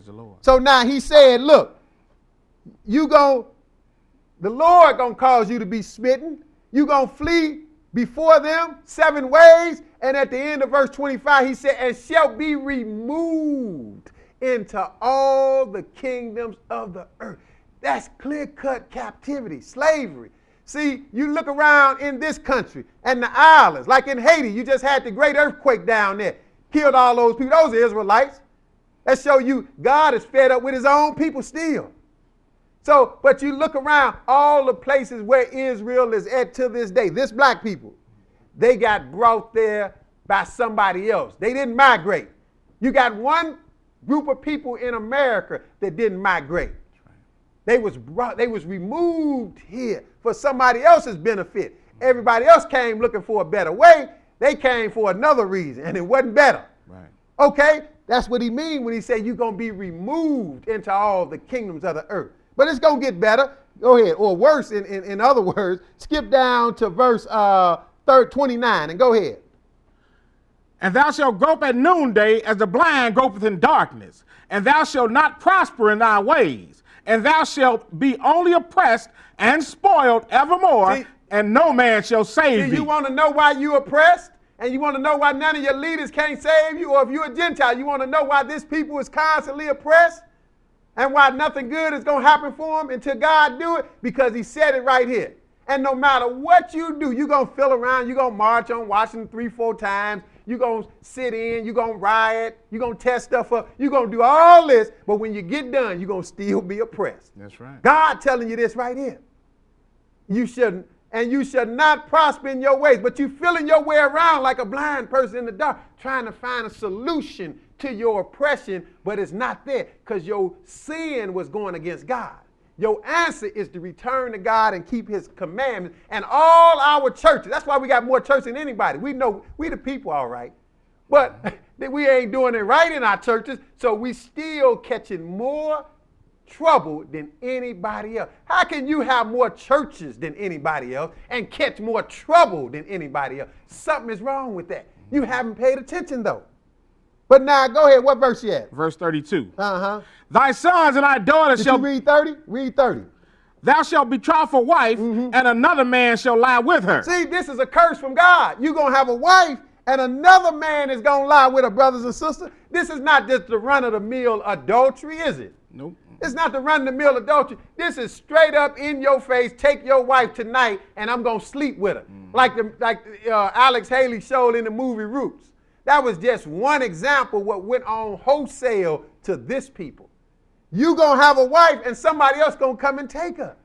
Praise the Lord. So now he said, look, the Lord going to cause you to be smitten. You going to flee before them 7 ways. And at the end of verse 25, he said, and shall be removed into all the kingdoms of the earth. That's clear-cut captivity, slavery. See, you look around in this country and the islands, like in Haiti, you just had the great earthquake down there, killed all those people. Those are Israelites. That show you God is fed up with his own people still. So, but you look around all the places where Israel is at to this day, this black people, they got brought there by somebody else. They didn't migrate. You got one group of people in America that didn't migrate. They was removed here for somebody else's benefit. Everybody else came looking for a better way. They came for another reason, and it wasn't better. Right. Okay, that's what he means when he said you're going to be removed into all the kingdoms of the earth. But it's going to get better. Go ahead. Or worse, in other words, skip down to verse 29 and go ahead. And thou shalt grope at noonday as the blind gropeth in darkness, and thou shalt not prosper in thy ways. And thou shalt be only oppressed and spoiled evermore, and no man shall save thee. You want to know why you oppressed? And you want to know why none of your leaders can't save you? Or if you're a Gentile, you want to know why this people is constantly oppressed? And why nothing good is going to happen for them until God do it? Because he said it right here. And no matter what you do, you're going to fill around, you're going to march on Washington 3-4 times, you're going to sit in, you're going to riot, you're going to test stuff up, you're going to do all this, but when you get done, you're going to still be oppressed. That's right. God telling you this right here. You shouldn't, and you should not prosper in your ways, but you feeling your way around like a blind person in the dark, trying to find a solution to your oppression, but it's not there because your sin was going against God. Your answer is to return to God and keep his commandments. And all our churches, that's why we got more church than anybody. We know we the people all right, but we ain't doing it right in our churches, so we still catching more trouble than anybody else. How can you have more churches than anybody else and catch more trouble than anybody else? Something is wrong with that. You haven't paid attention though. But now, go ahead. What verse you at? Verse 32. Uh-huh. Thy sons and thy daughters shall... Did you read 30? Read 30. Thou shalt betroth a wife, and another man shall lie with her. See, this is a curse from God. You're going to have a wife, and another man is going to lie with her, brothers and sisters. This is not just the run-of-the-mill adultery, is it? Nope. It's not the run-of-the-mill adultery. This is straight up in your face, take your wife tonight, and I'm going to sleep with her. Like Alex Haley showed in the movie Roots. That was just one example of what went on wholesale to this people. You going to have a wife and somebody else going to come and take her.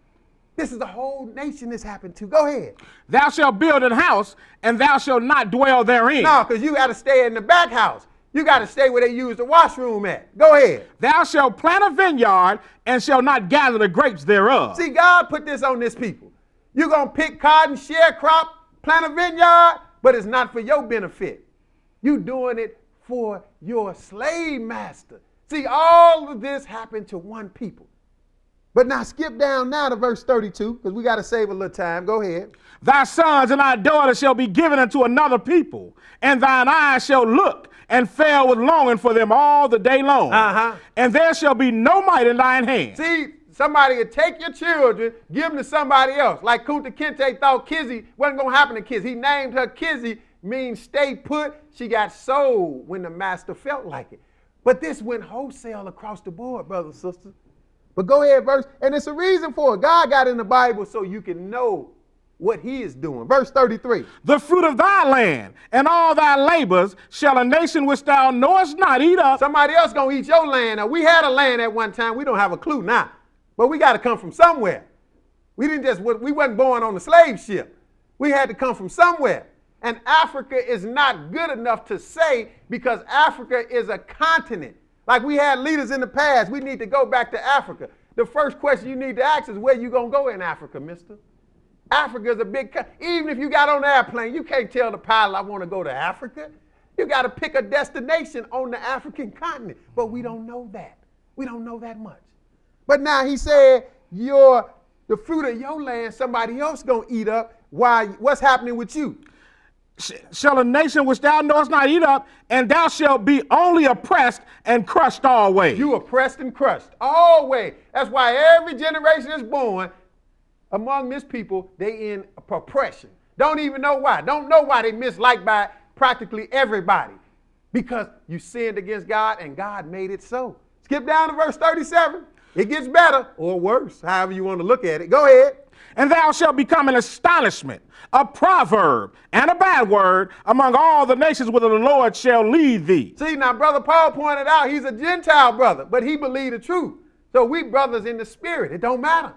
This is the whole nation this happened to. Go ahead. Thou shalt build an house, and thou shalt not dwell therein. No, because you got to stay in the back house. You got to stay where they use the washroom at. Go ahead. Thou shalt plant a vineyard, and shalt not gather the grapes thereof. See, God put this on this people. You're going to pick cotton, sharecrop, plant a vineyard, but it's not for your benefit. You doing it for your slave master. See, all of this happened to one people. But now skip down now to verse 32, because we got to save a little time. Go ahead. Thy sons and thy daughters shall be given unto another people, and thine eyes shall look and fail with longing for them all the day long. And there shall be no might in thine hand. See, somebody would take your children, give them to somebody else. Like Kunta Kinte thought Kizzy wasn't going to happen to Kizzy. He named her Kizzy, means stay put. She got sold when the master felt like it. But this went wholesale across the board, brothers and sisters. But go ahead, verse, and it's a reason for it. God got in the Bible so you can know what he is doing. Verse 33. The fruit of thy land and all thy labors shall a nation which thou knowest not eat up. Somebody else gonna eat your land. Now, we had a land at one time. We don't have a clue now. But we got to come from somewhere. We wasn't born on the slave ship. We had to come from somewhere. And Africa is not good enough to say because Africa is a continent. Like we had leaders in the past, we need to go back to Africa. The first question you need to ask is where you going to go in Africa, mister? Africa is a big country. Even if you got on the airplane, you can't tell the pilot I want to go to Africa. You got to pick a destination on the African continent. But we don't know that. We don't know that much. But now he said the fruit of your land, somebody else going to eat up. Why? What's happening with you? shall a nation which thou knowest not eat up, and thou shalt be only oppressed and crushed always. You oppressed and crushed always. That's why every generation is born among this people, they in oppression. Don't even know why. Don't know why they misliked by practically everybody. Because you sinned against God and God made it so. Skip down to verse 37. It gets better or worse, however you want to look at it. Go ahead. And thou shalt become an astonishment, a proverb, and a bad word among all the nations whither the Lord shall lead thee. See, now, Brother Paul pointed out he's a Gentile brother, but he believed the truth. So we brothers in the spirit. It don't matter.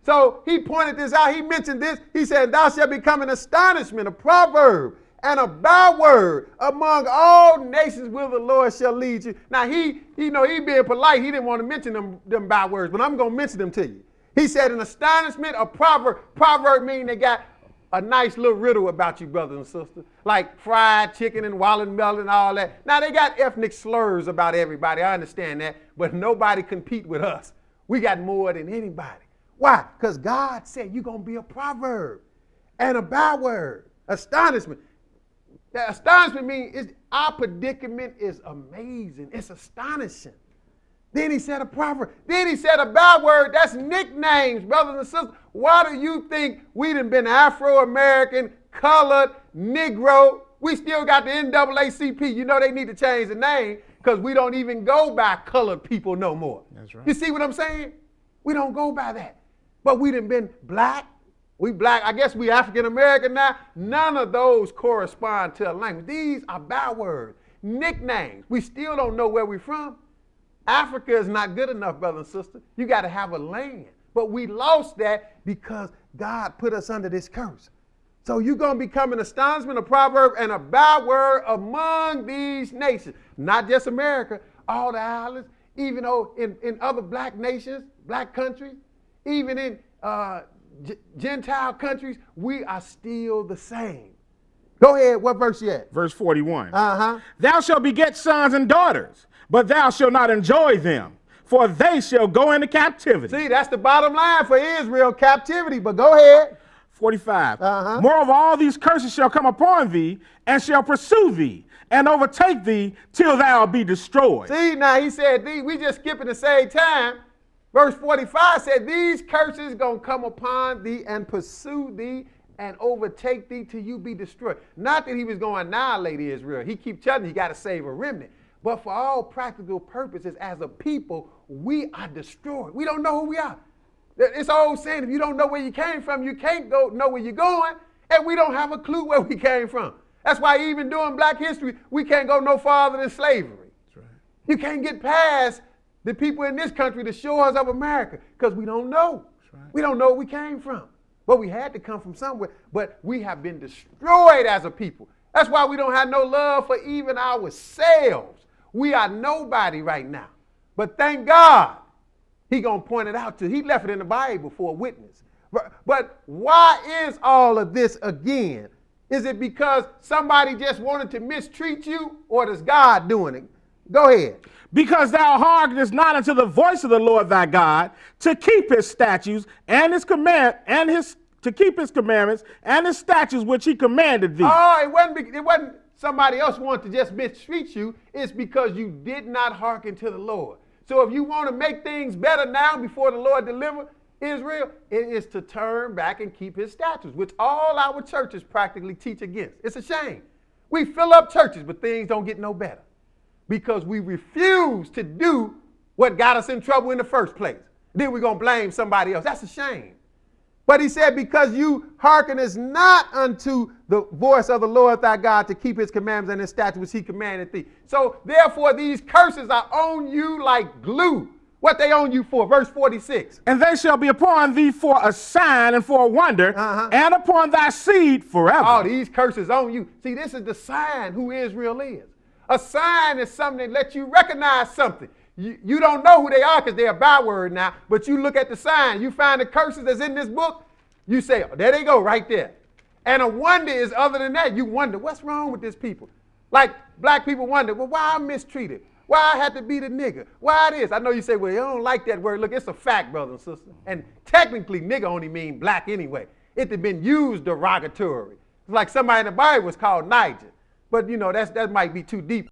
So he pointed this out. He mentioned this. He said, thou shalt become an astonishment, a proverb, and a byword among all nations where the Lord shall lead you. Now, he being polite, he didn't want to mention them bywords, but I'm going to mention them to you. He said an astonishment, a proverb. Proverb meaning they got a nice little riddle about you, brothers and sisters, like fried chicken and watermelon and all that. Now, they got ethnic slurs about everybody. I understand that, but nobody compete with us. We got more than anybody. Why? Because God said you're going to be a proverb and a byword. Astonishment. That astonishment means our predicament is amazing. It's astonishing. Then he said a proverb. Then he said a byword. That's nicknames, brothers and sisters. Why do you think we done been Afro-American, colored, Negro? We still got the NAACP. You know they need to change the name because we don't even go by colored people no more. That's right. You see what I'm saying? We don't go by that. But we done been black. We black. I guess we African-American now. None of those correspond to a language. These are bywords, nicknames. We still don't know where we're from. Africa is not good enough, brother and sister. You got to have a land. But we lost that because God put us under this curse. So you're going to become an astonishment, a proverb, and a byword among these nations. Not just America, all the islands, even though in other black nations, black countries, even in Gentile countries, we are still the same. Go ahead. What verse you at? Verse 41. Uh-huh. Thou shalt beget sons and daughters, but thou shalt not enjoy them, for they shall go into captivity. See, that's the bottom line for Israel, captivity. But go ahead. 45. Moreover, all these curses shall come upon thee, and shall pursue thee, and overtake thee till thou be destroyed. See, now he said, we just skipping to save time. Verse 45 said, these curses going to come upon thee and pursue thee and overtake thee till you be destroyed. Not that he was going to annihilate Israel. He keep telling you got to save a remnant. But for all practical purposes, as a people, we are destroyed. We don't know who we are. It's an old saying, if you don't know where you came from, you can't know where you're going. And we don't have a clue where we came from. That's why even during Black history, we can't go no farther than slavery. That's right. You can't get past the people in this country, the shores of America, because we don't know. Right. We don't know where we came from. But we had to come from somewhere. But we have been destroyed as a people. That's why we don't have no love for even ourselves. We are nobody right now. But thank God, he going to point it out to. He left it in the Bible for a witness. But why is all of this again? Is it because somebody just wanted to mistreat you, or is God doing it? Go ahead. Because thou hearkenest not unto the voice of the Lord thy God, to keep his statutes and his to keep his commandments and his statutes which he commanded thee. Oh, it wasn't somebody else wanted to just mistreat you. It's because you did not hearken to the Lord. So if you want to make things better now before the Lord deliver Israel, it is to turn back and keep his statutes, which all our churches practically teach against. It's a shame. We fill up churches, but things don't get no better because we refuse to do what got us in trouble in the first place. Then we're going to blame somebody else. That's a shame. But he said, because you hearkenest not unto the voice of the Lord thy God to keep his commandments and his statutes which he commanded thee. So therefore these curses are on you like glue. What they on you for? Verse 46. And they shall be upon thee for a sign and for a wonder, and upon thy seed forever. All these curses on you. See, this is the sign who Israel is. A sign is something that lets you recognize something. You don't know who they are because they're a byword now, but you look at the sign, you find the curses that's in this book, you say, oh, there they go right there. And a wonder is other than that. You wonder, what's wrong with this people? Like black people wonder, well, why I'm mistreated? Why I had to be the nigga? Why this? I know you say, well, you don't like that word. Look, it's a fact, brother and sister. And technically, nigga only mean black anyway. It had been used derogatory. It's like somebody in the Bible was called Niger. But, that might be too deep.